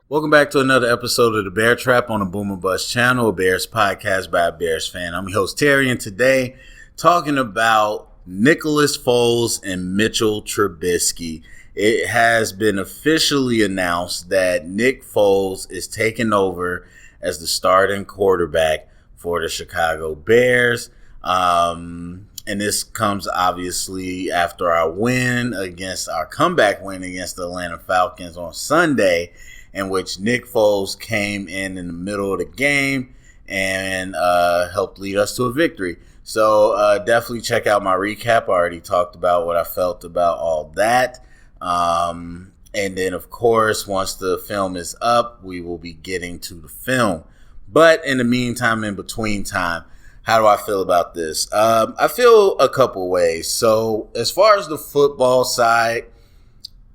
Welcome back to another episode of the Bear Trap on the Boomer Bust channel, a Bears podcast by a Bears fan. I'm your host, Terry, and today talking about Nicholas Foles and Mitchell Trubisky. It has been officially announced that Nick Foles is taking over as the starting quarterback for the Chicago Bears. And this comes obviously after our comeback win against the Atlanta Falcons on Sunday, in which Nick Foles came in the middle of the game and helped lead us to a victory. So definitely check out my recap. I already talked about what I felt about all that. And then, of course, once the film is up, we will be getting to the film. But in the meantime, in between time, how do I feel about this? I feel a couple ways. So as far as the football side,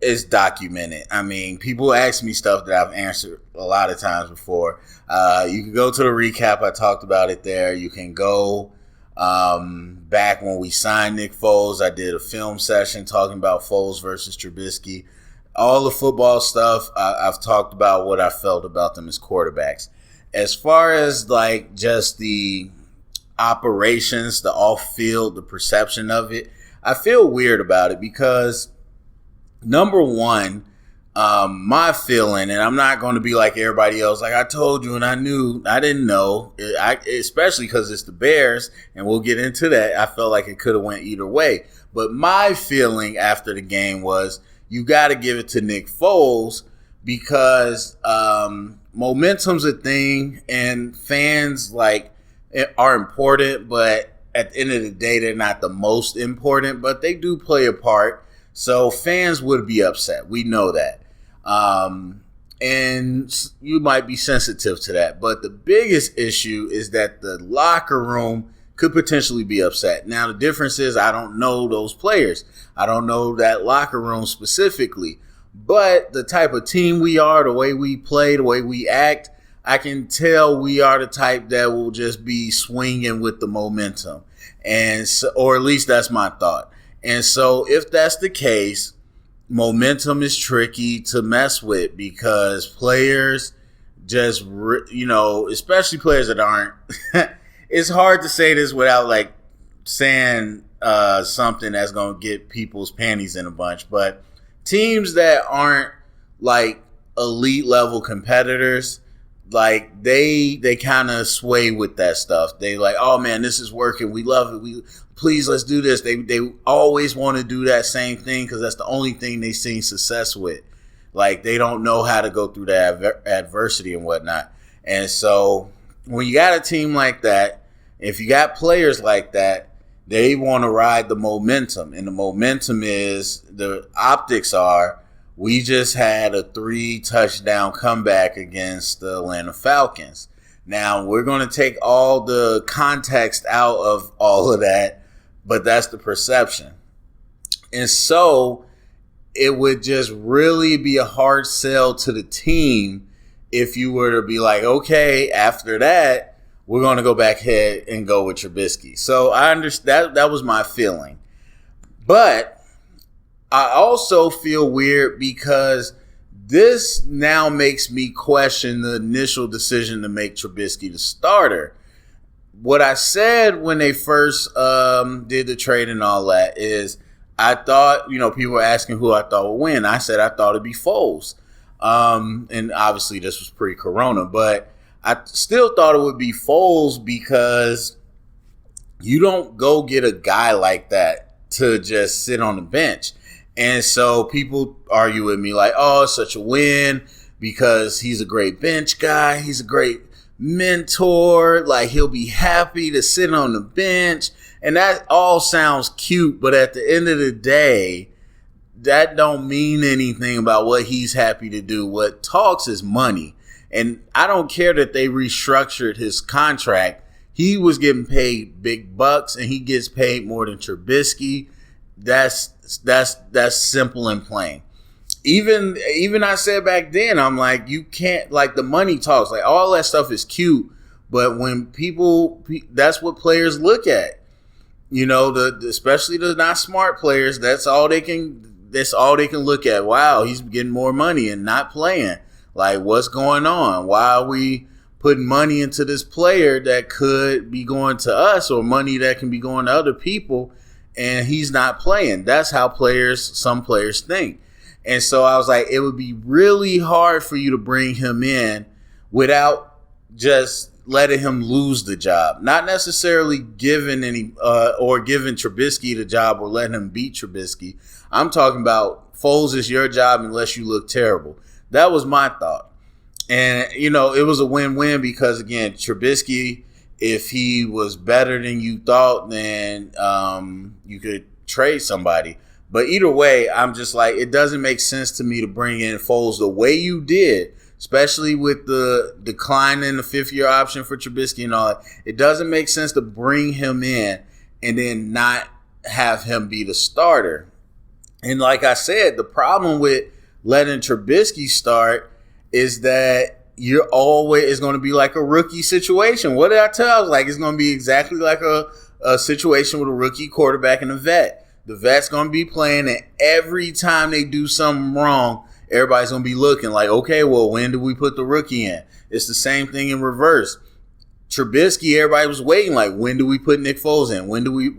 it's documented. I mean, people ask me stuff that I've answered a lot of times before. You can go to the recap. I talked about it there. You can go back when we signed Nick Foles. I did a film session talking about Foles versus Trubisky. All the football stuff, I've talked about what I felt about them as quarterbacks. As far as like just the operations, the off-field, the perception of it, I feel weird about it because number one, my feeling, and I'm not going to be like everybody else, like I told you and I didn't know, especially because it's the Bears, and we'll get into that. I felt like it could have went either way. But my feeling after the game was you got to give it to Nick Foles because momentum's a thing, and fans are important, but at the end of the day, they're not the most important, but they do play a part. So fans would be upset. We know that. And you might be sensitive to that. But the biggest issue is that the locker room could potentially be upset. Now, the difference is I don't know those players. I don't know that locker room specifically. But the type of team we are, the way we play, the way we act, I can tell we are the type that will just be swinging with the momentum. And so, or at least that's my thought. And so if that's the case, momentum is tricky to mess with because players just, especially players that aren't, it's hard to say this without like saying something that's going to get people's panties in a bunch. But teams that aren't like elite level competitors, like they kind of sway with that stuff. They like, oh man, this is working. We love it. Please, let's do this. They always want to do that same thing because that's the only thing they've seen success with. Like they don't know how to go through that adversity and whatnot. And so when you got a team like that, if you got players like that, they want to ride the momentum. And the momentum is, the optics are, we just had a 3-touchdown comeback against the Atlanta Falcons. Now, we're going to take all the context out of all of that, but that's the perception. And so it would just really be a hard sell to the team if you were to be like, okay, after that, we're going to go back ahead and go with Trubisky. So I understand that was my feeling. But I also feel weird because this now makes me question the initial decision to make Trubisky the starter. What I said when they first did the trade and all that is I thought, people were asking who I thought would win. I said I thought it'd be Foles. And obviously this was pre-corona, but I still thought it would be Foles because you don't go get a guy like that to just sit on the bench. And so people argue with me like, oh, it's such a win because he's a great bench guy. He's a great mentor. Like he'll be happy to sit on the bench. And that all sounds cute. But at the end of the day, that don't mean anything about what he's happy to do. What talks is money. And I don't care that they restructured his contract. He was getting paid big bucks and he gets paid more than Trubisky. That's simple and plain. Even I said back then, I'm like, you can't, like the money talks, like all that stuff is cute, but when people, that's what players look at, especially the not smart players, that's all they can look at. Wow, he's getting more money and not playing. Like, what's going on? Why are we putting money into this player that could be going to us, or money that can be going to other people, and he's not playing? That's how some players think. And so I was like, it would be really hard for you to bring him in without just letting him lose the job. Not necessarily giving or giving Trubisky the job or letting him beat Trubisky. I'm talking about Foles is your job unless you look terrible. That was my thought. And, it was a win-win because, again, Trubisky, if he was better than you thought, then you could trade somebody. But either way, I'm just like, it doesn't make sense to me to bring in Foles the way you did, especially with the decline in the fifth-year option for Trubisky and all that. It doesn't make sense to bring him in and then not have him be the starter. And like I said, the problem with letting Trubisky start is that it's going to be like a rookie situation. What did I tell you? I was like, it's going to be exactly like a situation with a rookie quarterback and a vet. The vet's going to be playing, and every time they do something wrong, everybody's going to be looking like, okay, well, when do we put the rookie in? It's the same thing in reverse. Trubisky, everybody was waiting like, when do we put Nick Foles in? When do we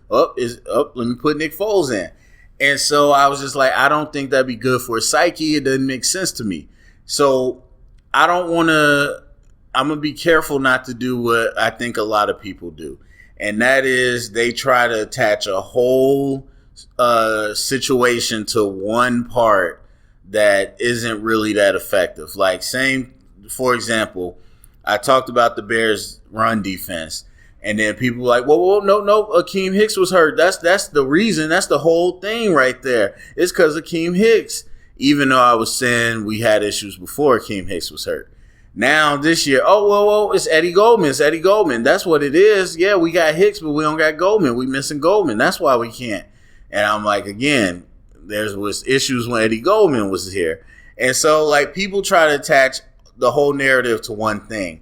let me put Nick Foles in. And so I was just like, I don't think that'd be good for his psyche. It doesn't make sense to me. So I'm going to be careful not to do what I think a lot of people do. And that is they try to attach a whole situation to one part that isn't really that effective. Like for example, I talked about the Bears' run defense. And then people were like, well, no, Akeem Hicks was hurt. That's the reason. That's the whole thing right there. It's because of Akeem Hicks. Even though I was saying we had issues before Akeem Hicks was hurt. Now this year, it's Eddie Goldman. It's Eddie Goldman. That's what it is. Yeah, we got Hicks, but we don't got Goldman. We missing Goldman. That's why we can't. And I'm like, again, there was issues when Eddie Goldman was here. And so, like, people try to attach the whole narrative to one thing.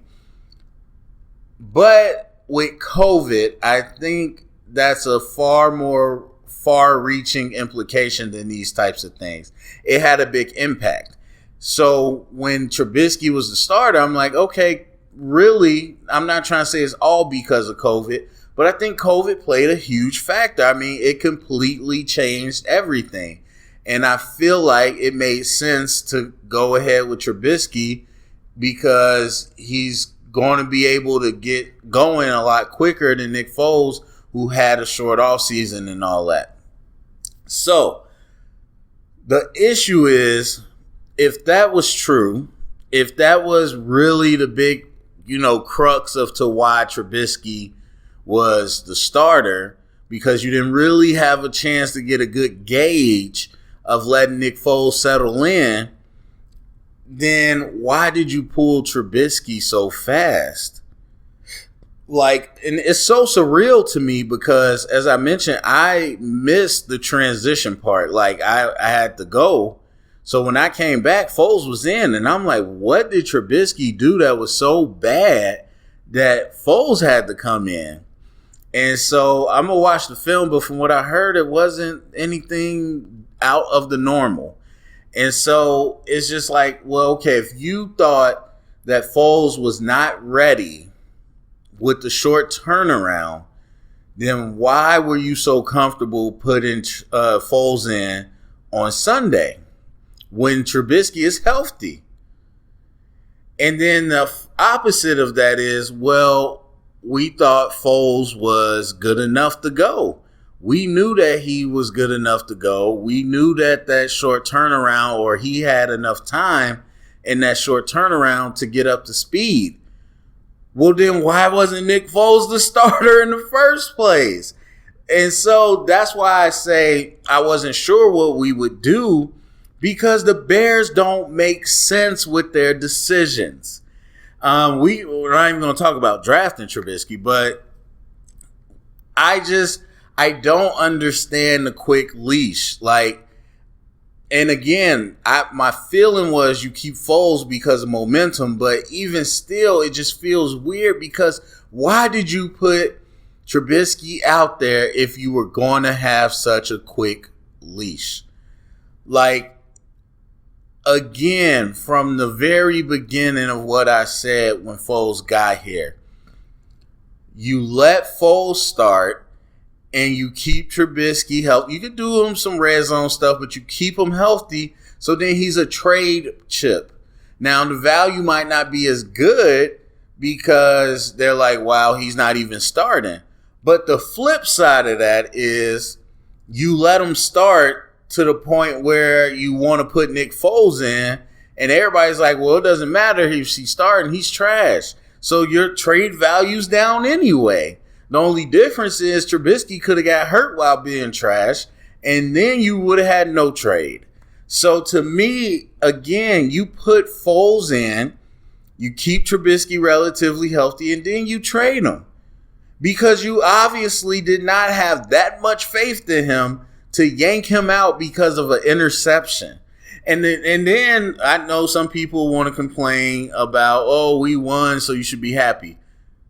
But with COVID, I think that's a far more far-reaching implication than these types of things. It had a big impact. So when Trubisky was the starter, I'm like, okay, really, I'm not trying to say it's all because of COVID, but I think COVID played a huge factor. I mean, it completely changed everything. And I feel like it made sense to go ahead with Trubisky because he's going to be able to get going a lot quicker than Nick Foles, who had a short offseason and all that. So the issue is, if that was true, if that was really the big, crux of to why Trubisky was the starter, because you didn't really have a chance to get a good gauge of letting Nick Foles settle in, then why did you pull Trubisky so fast? Like, and it's so surreal to me because, as I mentioned, I missed the transition part. Like, I had to go. So when I came back, Foles was in, and I'm like, what did Trubisky do that was so bad that Foles had to come in? And so I'm going to watch the film, but from what I heard, it wasn't anything out of the normal. And so it's just like, well, okay, if you thought that Foles was not ready with the short turnaround, then why were you so comfortable putting Foles in on Sunday when Trubisky is healthy? And then the opposite of that is, well, we thought Foles was good enough to go. We knew that he was good enough to go. We knew that short turnaround, or he had enough time in that short turnaround to get up to speed. Well, then why wasn't Nick Foles the starter in the first place? And so that's why I say I wasn't sure what we would do, because the Bears don't make sense with their decisions. We're not even going to talk about drafting Trubisky, but I don't understand the quick leash. Like, and again, my feeling was you keep Foles because of momentum, but even still, it just feels weird because why did you put Trubisky out there if you were going to have such a quick leash? Like, again, from the very beginning of what I said when Foles got here, you let Foles start and you keep Trubisky healthy. You can do him some red zone stuff, but you keep him healthy, so then he's a trade chip. Now, the value might not be as good because they're like, wow, he's not even starting. But the flip side of that is you let him start to the point where you want to put Nick Foles in, and everybody's like, well, it doesn't matter if he's starting, he's trash. So your trade value's down anyway. The only difference is Trubisky could have got hurt while being trash, and then you would have had no trade. So to me, again, you put Foles in, you keep Trubisky relatively healthy, and then you trade him. Because you obviously did not have that much faith in him to yank him out because of an interception. And then I know some people want to complain about, oh, we won, so you should be happy.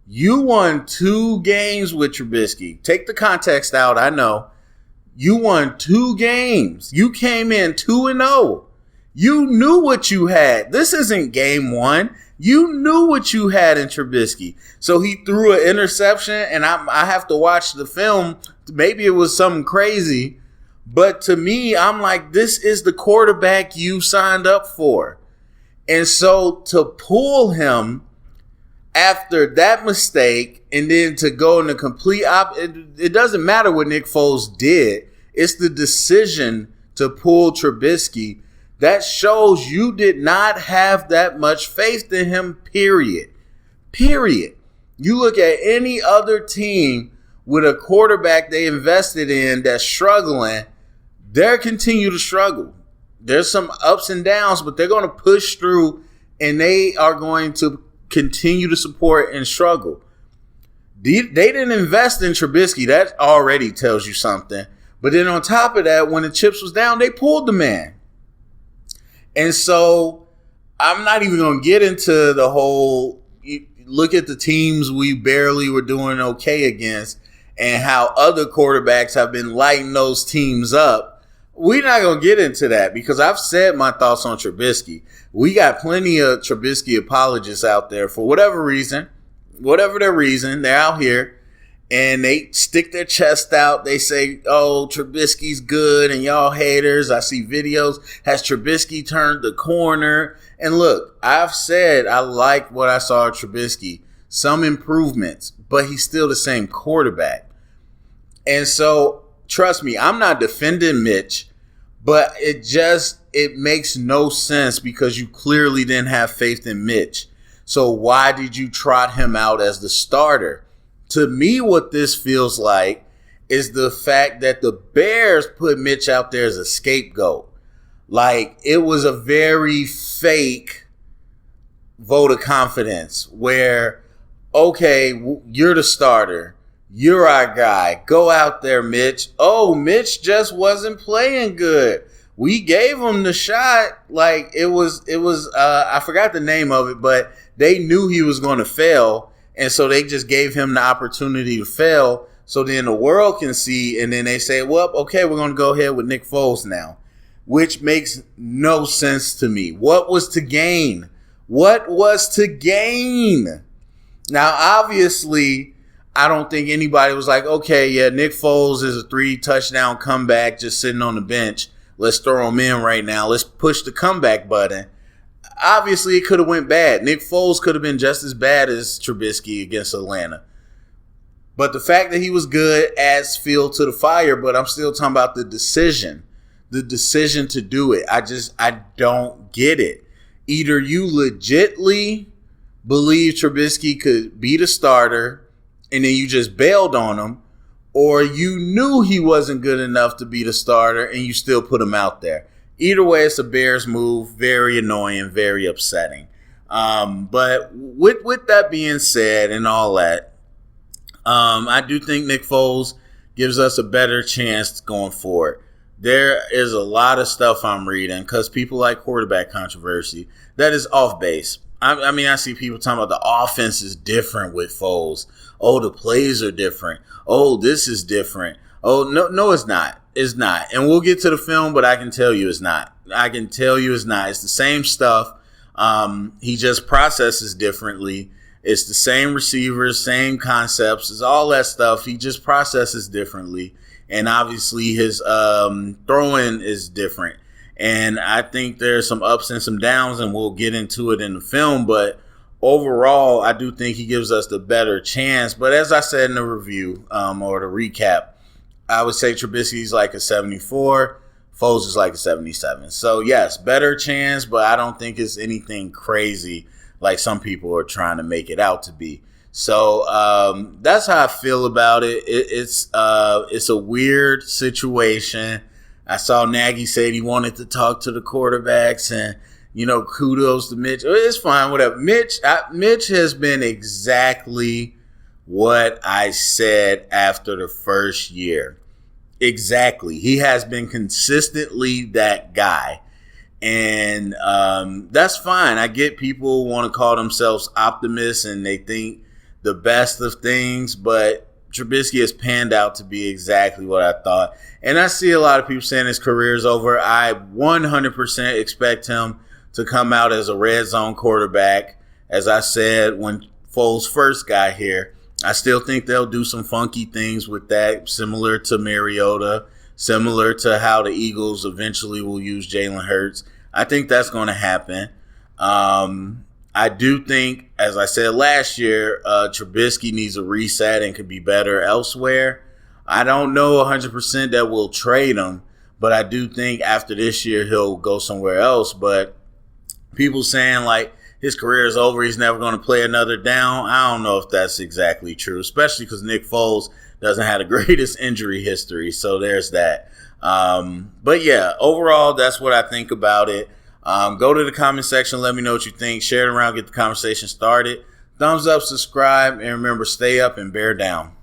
You won 2 games with Trubisky. Take the context out, I know. You won 2 games. You came in 2-0. You knew what you had. This isn't game 1. You knew what you had in Trubisky. So he threw an interception, and I have to watch the film. Maybe it was something crazy. But to me, I'm like, this is the quarterback you signed up for. And so to pull him after that mistake and then to go in the complete it doesn't matter what Nick Foles did. It's the decision to pull Trubisky. That shows you did not have that much faith in him, period. Period. You look at any other team with a quarterback they invested in that's struggling, they'll continue to struggle. There's some ups and downs, but they're going to push through, and they are going to continue to support and struggle. They didn't invest in Trubisky. That already tells you something. But then on top of that, when the chips was down, they pulled the man. And so I'm not even going to get into the whole look at the teams we barely were doing okay against and how other quarterbacks have been lighting those teams up. We're not going to get into that because I've said my thoughts on Trubisky. We got plenty of Trubisky apologists out there for whatever reason, they're out here and they stick their chest out. They say, oh, Trubisky's good and y'all haters. I see videos. Has Trubisky turned the corner? And look, I've said I like what I saw of Trubisky. Some improvements, but he's still the same quarterback. And so, trust me, I'm not defending Mitch, but it makes no sense because you clearly didn't have faith in Mitch. So why did you trot him out as the starter? To me, what this feels like is the fact that the Bears put Mitch out there as a scapegoat. Like, it was a very fake vote of confidence where, okay, you're the starter. You're our guy. Go out there, Mitch. Oh, Mitch just wasn't playing good. We gave him the shot. Like, it was I forgot the name of it, but they knew he was going to fail. And so they just gave him the opportunity to fail. So then the world can see. And then they say, well, okay, we're going to go ahead with Nick Foles now, which makes no sense to me. What was to gain? What was to gain? Now, obviously, I don't think anybody was like, okay, yeah, Nick Foles is a 3-touchdown comeback just sitting on the bench. Let's throw him in right now. Let's push the comeback button. Obviously, it could have went bad. Nick Foles could have been just as bad as Trubisky against Atlanta. But the fact that he was good adds fuel to the fire, but I'm still talking about the decision to do it. I don't get it. Either you legitly believe Trubisky could be the starter and then you just bailed on him, or you knew he wasn't good enough to be the starter and you still put him out there. Either way, it's a Bears move. Very annoying, very upsetting. But with that being said and all that, I do think Nick Foles gives us a better chance going forward. There is a lot of stuff I'm reading because people like quarterback controversy that is off base. I mean, I see people talking about the offense is different with Foles. Oh, the plays are different. Oh, this is different. Oh, no, it's not. It's not. And we'll get to the film, but I can tell you it's not. It's the same stuff. He just processes differently. It's the same receivers, same concepts. It's all that stuff. He just processes differently. And obviously his throwing is different. And I think there's some ups and some downs, and we'll get into it in the film. But overall, I do think he gives us the better chance. But as I said in the review or the recap, I would say Trubisky's like a 74. Foles is like a 77. So, yes, better chance, but I don't think it's anything crazy like some people are trying to make it out to be. So that's how I feel about it. It's a weird situation. I saw Nagy say he wanted to talk to the quarterbacks, and, kudos to Mitch. It's fine, whatever. Mitch has been exactly what I said after the first year. Exactly. He has been consistently that guy. And that's fine. I get people want to call themselves optimists and they think the best of things, but Trubisky has panned out to be exactly what I thought. And I see a lot of people saying his career is over. I 100% expect him to come out as a red zone quarterback. As I said when Foles first got here, I still think they'll do some funky things with that, similar to Mariota, similar to how the Eagles eventually will use Jalen Hurts. I think that's going to happen. I do think, as I said last year, Trubisky needs a reset and could be better elsewhere. I don't know 100% that we'll trade him, but I do think after this year he'll go somewhere else. But people saying like his career is over, he's never going to play another down, I don't know if that's exactly true, especially because Nick Foles doesn't have the greatest injury history. So there's that. But yeah, overall, that's what I think about it. Go to the comment section. Let me know what you think. Share it around. Get the conversation started. Thumbs up, subscribe, and remember, stay up and bear down.